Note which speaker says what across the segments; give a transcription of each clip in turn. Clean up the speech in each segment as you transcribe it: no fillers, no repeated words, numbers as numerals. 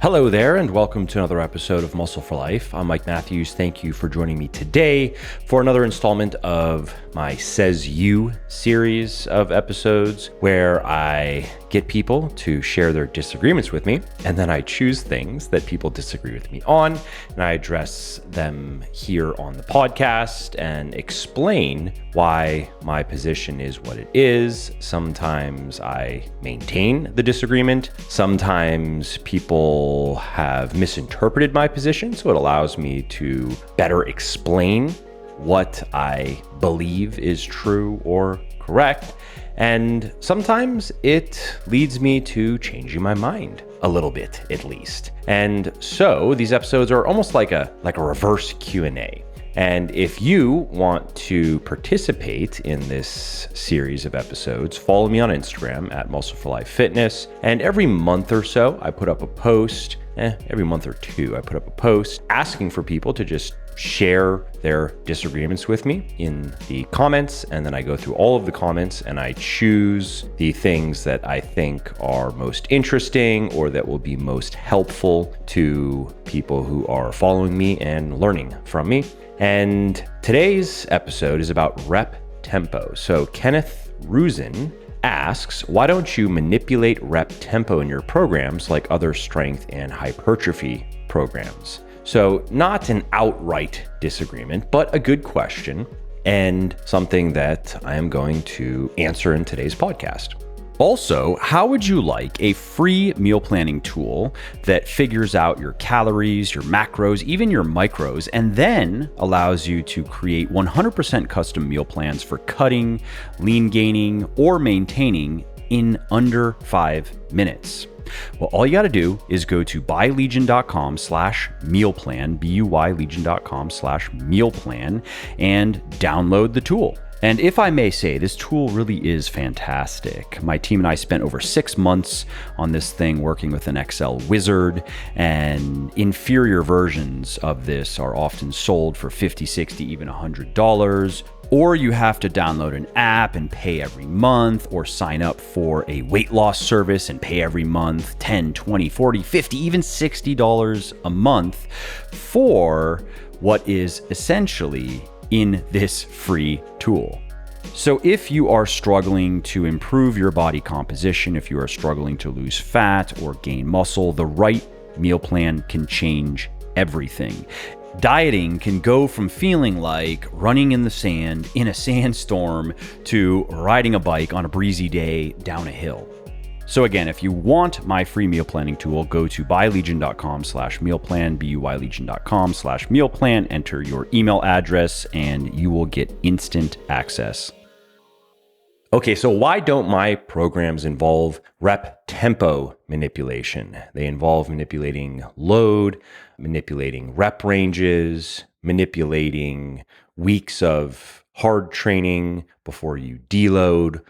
Speaker 1: Hello there, and welcome to another episode of Muscle for Life. I'm Mike Matthews. Thank you for joining me today for another installment of my Says You series of episodes where I get people to share their disagreements with me, and then I choose things that people disagree with me on, and I address them here on the podcast and explain why my position is what it is. Sometimes I maintain the disagreement. Sometimes people have misinterpreted my position, so it allows me to better explain what I believe is true or correct. And sometimes it leads me to changing my mind a little bit, at least. And so these episodes are almost like a reverse Q&A. And if you want to participate in this series of episodes, follow me on Instagram at Muscle for Life Fitness. And every month or so, I put up a post, every month or two, I put up a post asking for people to just share their disagreements with me in the comments. And then I go through all of the comments and I choose the things that I think are most interesting or that will be most helpful to people who are following me and learning from me. And today's episode is about rep tempo. So Kenneth Rusin asks, why don't you manipulate rep tempo in your programs like other strength and hypertrophy programs? So not an outright disagreement, but a good question and something that I am going to answer in today's podcast. Also, how would you like a free meal planning tool that figures out your calories, your macros, even your micros, and then allows you to create 100% custom meal plans for cutting, lean gaining, or maintaining in under 5 minutes? Well, all you got to do is go to buylegion.com/mealplan, buylegion.com/mealplan, and download the tool. And if I may say, this tool really is fantastic. My team and I spent over 6 months on this thing working with an Excel wizard, and inferior versions of this are often sold for $50, $60, even $100. Or you have to download an app and pay every month, or sign up for a weight loss service and pay every month $10, $20, $40, $50, even $60 a month for what is essentially in this free tool. So if you are struggling to improve your body composition, if you are struggling to lose fat or gain muscle, the right meal plan can change everything. Dieting can go from feeling like running in the sand in a sandstorm to riding a bike on a breezy day down a hill. So again, if you want my free meal planning tool, go to buylegion.com/mealplan, buylegion.com/mealplan, enter your email address, and you will get instant access. Okay, so why don't my programs involve rep tempo manipulation? They involve manipulating load, manipulating rep ranges, manipulating weeks of hard training before you deload.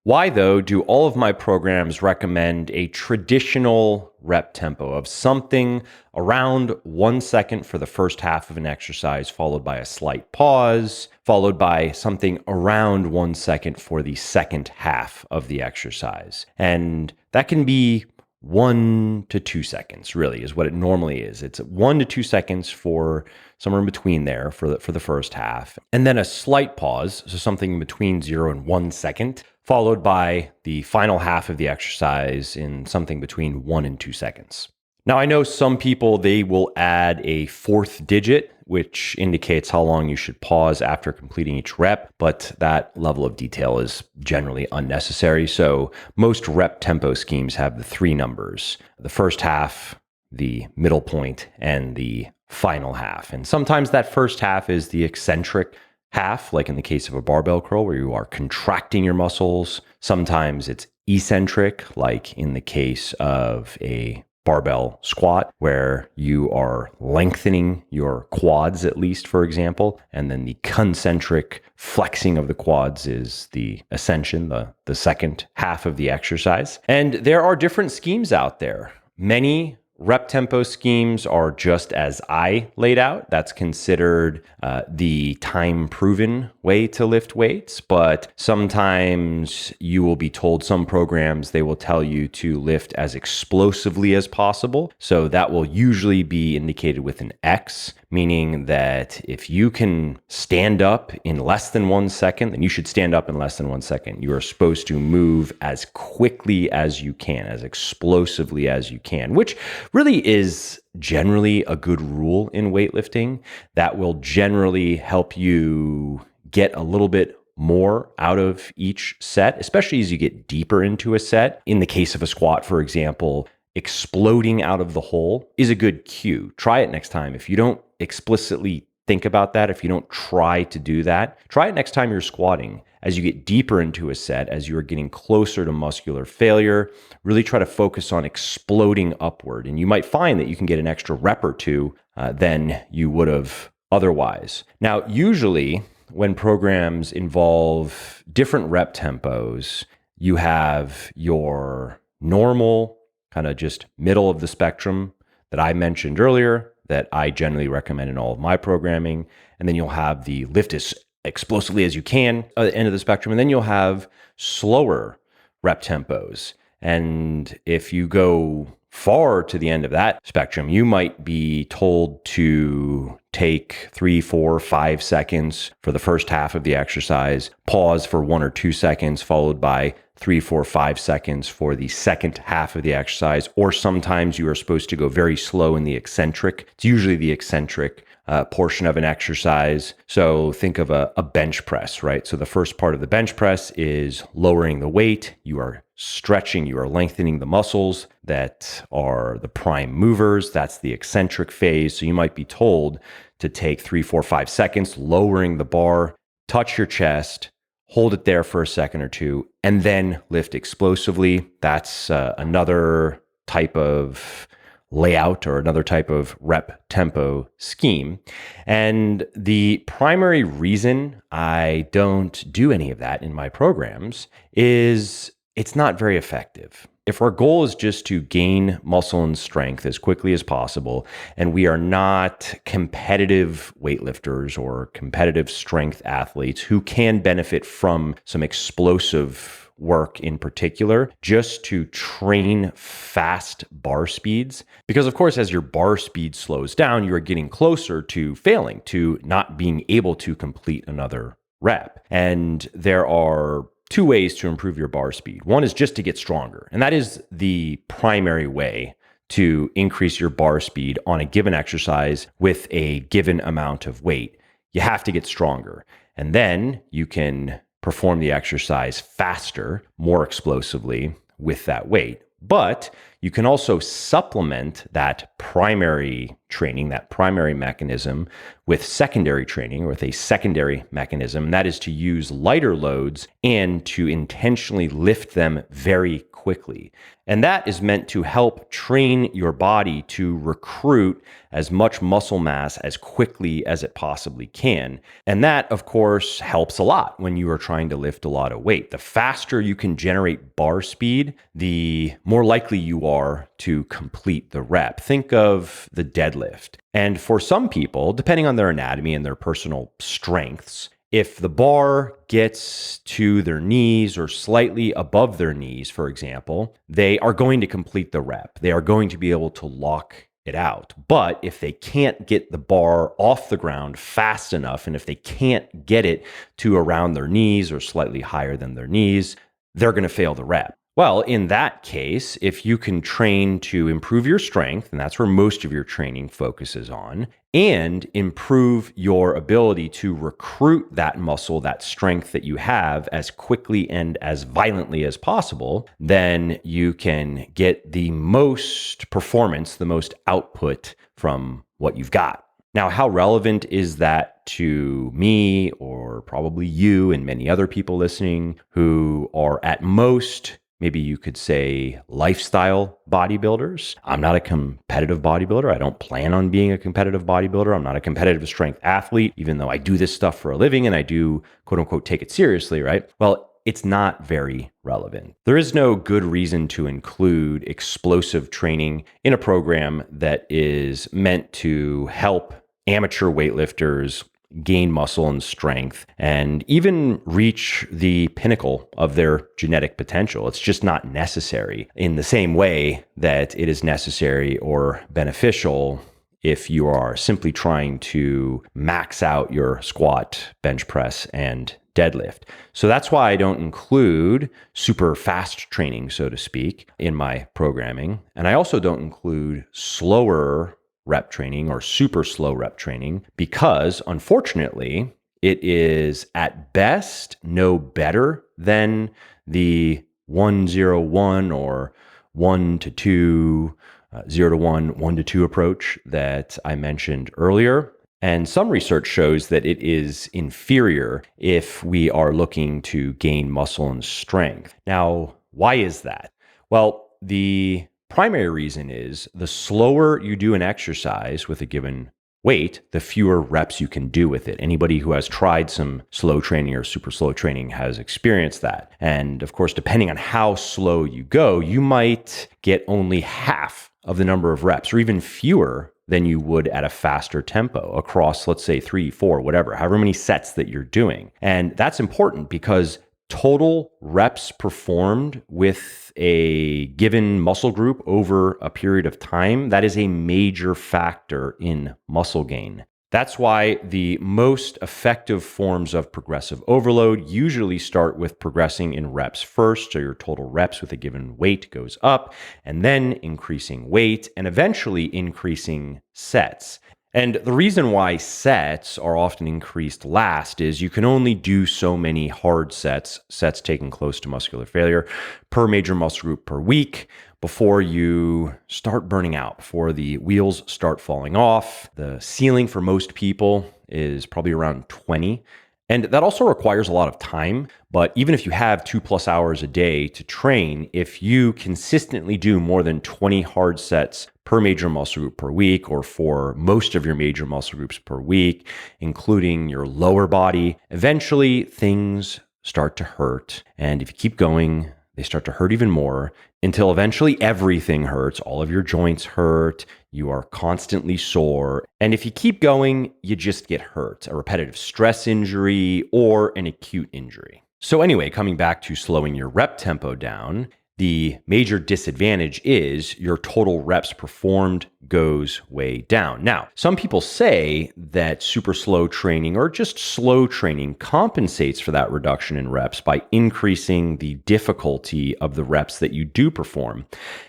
Speaker 1: Why, though, do all of my programs recommend a traditional rep tempo of something around 1 second for the first half of an exercise, followed by a slight pause, followed by something around 1 second for the second half of the exercise? And that can be 1 to 2 seconds, really, is what it normally is. It's 1 to 2 seconds for somewhere in between there for the first half. And then a slight pause, so something between 0 and 1 second, followed by the final half of the exercise in something between 1 and 2 seconds. Now, I know some people, they will add a fourth digit, which indicates how long you should pause after completing each rep, but that level of detail is generally unnecessary. So most rep tempo schemes have the 3 numbers: the first half, the middle point, and the final half. And sometimes that first half is the eccentric half, like in the case of a barbell curl where you are contracting your muscles. Sometimes it's eccentric, like in the case of a barbell squat where you are lengthening your quads, at least, for example. And then the concentric flexing of the quads is the ascension, the second half of the exercise. And there are different schemes out there. Many rep tempo schemes are just as I laid out. That's considered the time proven way to lift weights. But sometimes you will be told, some programs, they will tell you to lift as explosively as possible. So that will usually be indicated with an X, meaning that if you can stand up in less than 1 second, then you should stand up in less than 1 second. You are supposed to move as quickly as you can, as explosively as you can, which really is generally a good rule in weightlifting. That will generally help you get a little bit more out of each set, especially as you get deeper into a set. In the case of a squat, for example, exploding out of the hole is a good cue. Try it next time. If you don't explicitly think about that, if you don't try to do that, try it next time you're squatting. As you get deeper into a set, as you are getting closer to muscular failure, really try to focus on exploding upward. And you might find that you can get an extra rep or two than you would have otherwise. Now, usually when programs involve different rep tempos, you have your normal, kind of just middle of the spectrum that I mentioned earlier, that I generally recommend in all of my programming. And then you'll have the lift as explosively as you can at the end of the spectrum. And then you'll have slower rep tempos. And if you go far to the end of that spectrum, you might be told to take 3, 4, 5 seconds for the first half of the exercise, pause for 1 or 2 seconds, followed by 3, 4, 5 seconds for the second half of the exercise. Or sometimes you are supposed to go very slow in the eccentric. It's usually the eccentric portion of an exercise. So think of a bench press, right? So the first part of the bench press is lowering the weight. You are stretching, you are lengthening the muscles that are the prime movers. That's the eccentric phase. So you might be told to take 3, 4, 5 seconds, lowering the bar, touch your chest, hold it there for a second or two, and then lift explosively. That's another type of layout or another type of rep tempo scheme. And the primary reason I don't do any of that in my programs is it's not very effective. If our goal is just to gain muscle and strength as quickly as possible, and we are not competitive weightlifters or competitive strength athletes who can benefit from some explosive work in particular, just to train fast bar speeds. Because of course, as your bar speed slows down, you are getting closer to failing, to not being able to complete another rep. And there are 2 ways to improve your bar speed. One is just to get stronger. And that is the primary way to increase your bar speed on a given exercise with a given amount of weight. You have to get stronger. And then you can perform the exercise faster, more explosively with that weight. But you can also supplement that primary training, that primary mechanism, with secondary training, or with a secondary mechanism. And that is to use lighter loads and to intentionally lift them very quickly. And that is meant to help train your body to recruit as much muscle mass as quickly as it possibly can. And that, of course, helps a lot when you are trying to lift a lot of weight. The faster you can generate bar speed, the more likely you are to complete the rep. Think of the deadlift. And for some people, depending on their anatomy and their personal strengths, if the bar gets to their knees or slightly above their knees, for example, they are going to complete the rep. They are going to be able to lock it out. But if they can't get the bar off the ground fast enough, and if they can't get it to around their knees or slightly higher than their knees, they're going to fail the rep. Well, in that case, if you can train to improve your strength, and that's where most of your training focuses on, and improve your ability to recruit that muscle, that strength that you have as quickly and as violently as possible, then you can get the most performance, the most output from what you've got. Now, how relevant is that to me, or probably you and many other people listening who are at most, maybe you could say, lifestyle bodybuilders? I'm not a competitive bodybuilder. I don't plan on being a competitive bodybuilder. I'm not a competitive strength athlete, even though I do this stuff for a living and I do, quote unquote, take it seriously, right? Well, it's not very relevant. There is no good reason to include explosive training in a program that is meant to help amateur weightlifters gain muscle and strength and even reach the pinnacle of their genetic potential. It's just not necessary in the same way that it is necessary or beneficial if you are simply trying to max out your squat, bench press, and deadlift. So that's why I don't include super fast training, so to speak, in my programming. And I also don't include slower rep training or super slow rep training because, unfortunately, it is at best no better than the 1-0-1 or 1-2, 0-1, 1-2 approach that I mentioned earlier. And some research shows that it is inferior if we are looking to gain muscle and strength. Now, why is that? Well, the primary reason is the slower you do an exercise with a given weight, the fewer reps you can do with it. Anybody who has tried some slow training or super slow training has experienced that. And of course, depending on how slow you go, you might get only half of the number of reps or even fewer than you would at a faster tempo across, let's say 3, 4, whatever, however many sets that you're doing. And that's important because total reps performed with a given muscle group over a period of time, that is a major factor in muscle gain. That's why the most effective forms of progressive overload usually start with progressing in reps first. So your total reps with a given weight goes up, and then increasing weight, and eventually increasing sets. And the reason why sets are often increased last is you can only do so many hard sets taken close to muscular failure, per major muscle group per week before you start burning out, before the wheels start falling off. The ceiling for most people is probably around 20. And that also requires a lot of time. But even if you have 2+ hours a day to train, if you consistently do more than 20 hard sets per major muscle group per week, or for most of your major muscle groups per week, including your lower body, eventually things start to hurt. And if you keep going, they start to hurt even more until eventually everything hurts. All of your joints hurt. You are constantly sore. And if you keep going, you just get hurt, a repetitive stress injury or an acute injury. So anyway, coming back to slowing your rep tempo down, the major disadvantage is your total reps performed goes way down. Now, some people say that super slow training or just slow training compensates for that reduction in reps by increasing the difficulty of the reps that you do perform.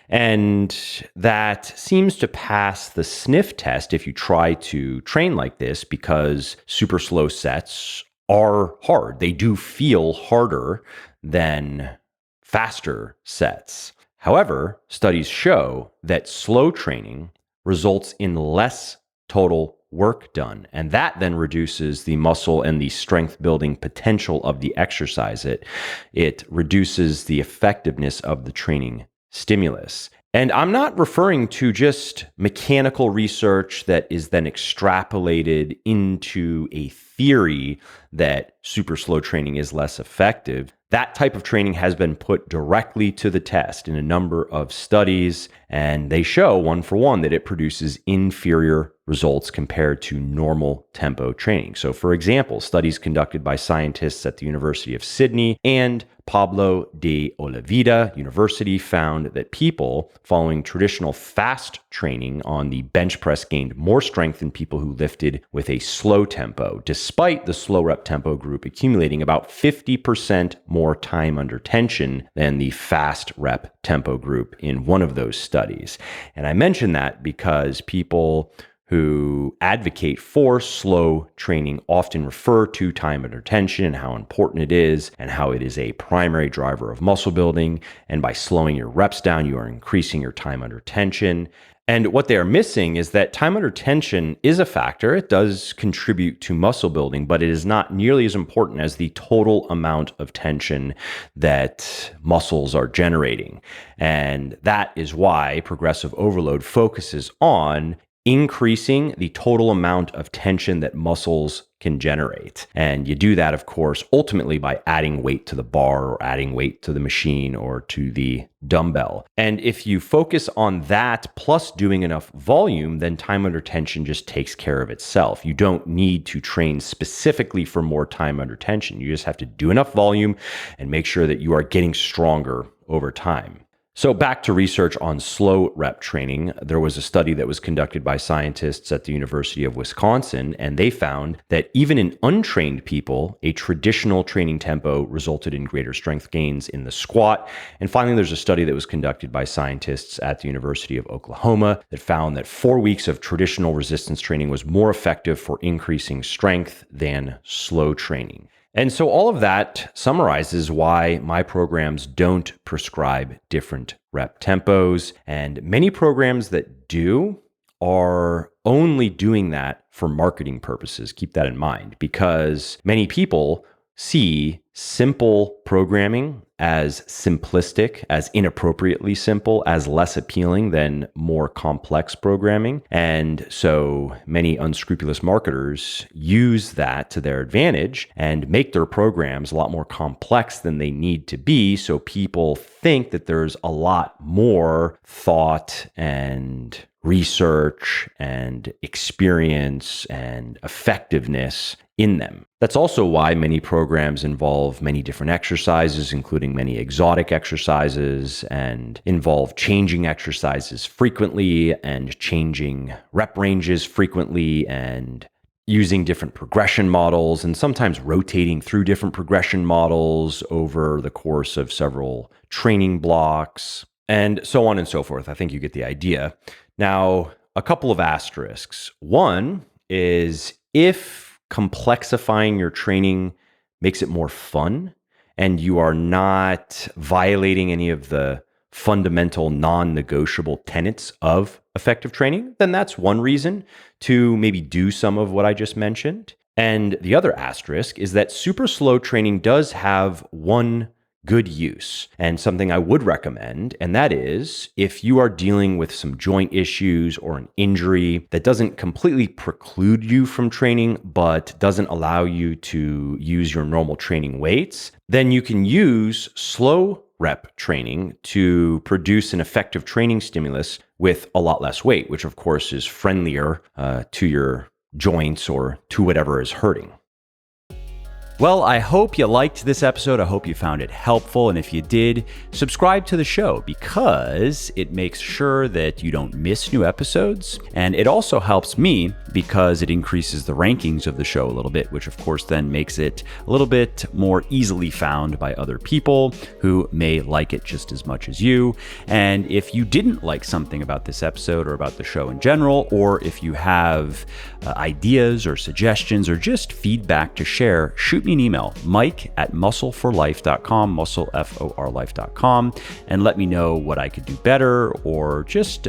Speaker 1: And that seems to pass the sniff test if you try to train like this, because super slow sets are hard. They do feel harder than faster sets. However, studies show that slow training results in less total work done, and that then reduces the muscle and the strength building potential of the exercise. It reduces the effectiveness of the training stimulus. And I'm not referring to just mechanical research that is then extrapolated into a theory that super slow training is less effective. That type of training has been put directly to the test in a number of studies, and they show 1-for-1 that it produces inferior results compared to normal tempo training. So for example, studies conducted by scientists at the University of Sydney and Pablo de Oliveira University found that people following traditional fast training on the bench press gained more strength than people who lifted with a slow tempo, despite the slow rep tempo group accumulating about 50% more time under tension than the fast rep tempo group in one of those studies. And I mention that because people who advocate for slow training often refer to time under tension and how important it is and how it is a primary driver of muscle building. And by slowing your reps down, you are increasing your time under tension. And what they are missing is that time under tension is a factor. It does contribute to muscle building, but it is not nearly as important as the total amount of tension that muscles are generating. And that is why progressive overload focuses on increasing the total amount of tension that muscles can generate. And you do that, of course, ultimately by adding weight to the bar or adding weight to the machine or to the dumbbell. And if you focus on that plus doing enough volume, then time under tension just takes care of itself. You don't need to train specifically for more time under tension. You just have to do enough volume and make sure that you are getting stronger over time. So back to research on slow rep training, there was a study that was conducted by scientists at the University of Wisconsin, and they found that even in untrained people, a traditional training tempo resulted in greater strength gains in the squat. And finally, there's a study that was conducted by scientists at the University of Oklahoma that found that 4 weeks of traditional resistance training was more effective for increasing strength than slow training. And so all of that summarizes why my programs don't prescribe different rep tempos. And many programs that do are only doing that for marketing purposes. Keep that in mind, because many people see simple programming as simplistic, as inappropriately simple, as less appealing than more complex programming. And so many unscrupulous marketers use that to their advantage and make their programs a lot more complex than they need to be. So people think that there's a lot more thought and research and experience and effectiveness in them. That's also why many programs involve many different exercises, including many exotic exercises, and involve changing exercises frequently and changing rep ranges frequently and using different progression models and sometimes rotating through different progression models over the course of several training blocks and so on and so forth. I think you get the idea. Now, a couple of asterisks. One is if complexifying your training makes it more fun and you are not violating any of the fundamental non-negotiable tenets of effective training, then that's one reason to maybe do some of what I just mentioned. And the other asterisk is that super slow training does have one good use and something I would recommend. And that is if you are dealing with some joint issues or an injury that doesn't completely preclude you from training, but doesn't allow you to use your normal training weights, then you can use slow rep training to produce an effective training stimulus with a lot less weight, which of course is friendlier to your joints or to whatever is hurting. Well, I hope you liked this episode. I hope you found it helpful. And if you did, subscribe to the show because it makes sure that you don't miss new episodes. And it also helps me because it increases the rankings of the show a little bit, which of course then makes it a little bit more easily found by other people who may like it just as much as you. And if you didn't like something about this episode or about the show in general, or if you have ideas or suggestions or just feedback to share, shoot me an email, mike@muscleforlife.com, muscleforlife.com, and let me know what I could do better or just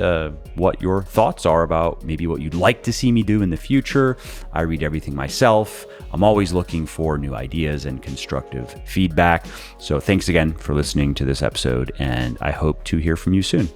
Speaker 1: what your thoughts are about maybe what you'd like to see me do in the future. I read everything myself. I'm always looking for new ideas and constructive feedback. So thanks again for listening to this episode, and I hope to hear from you soon.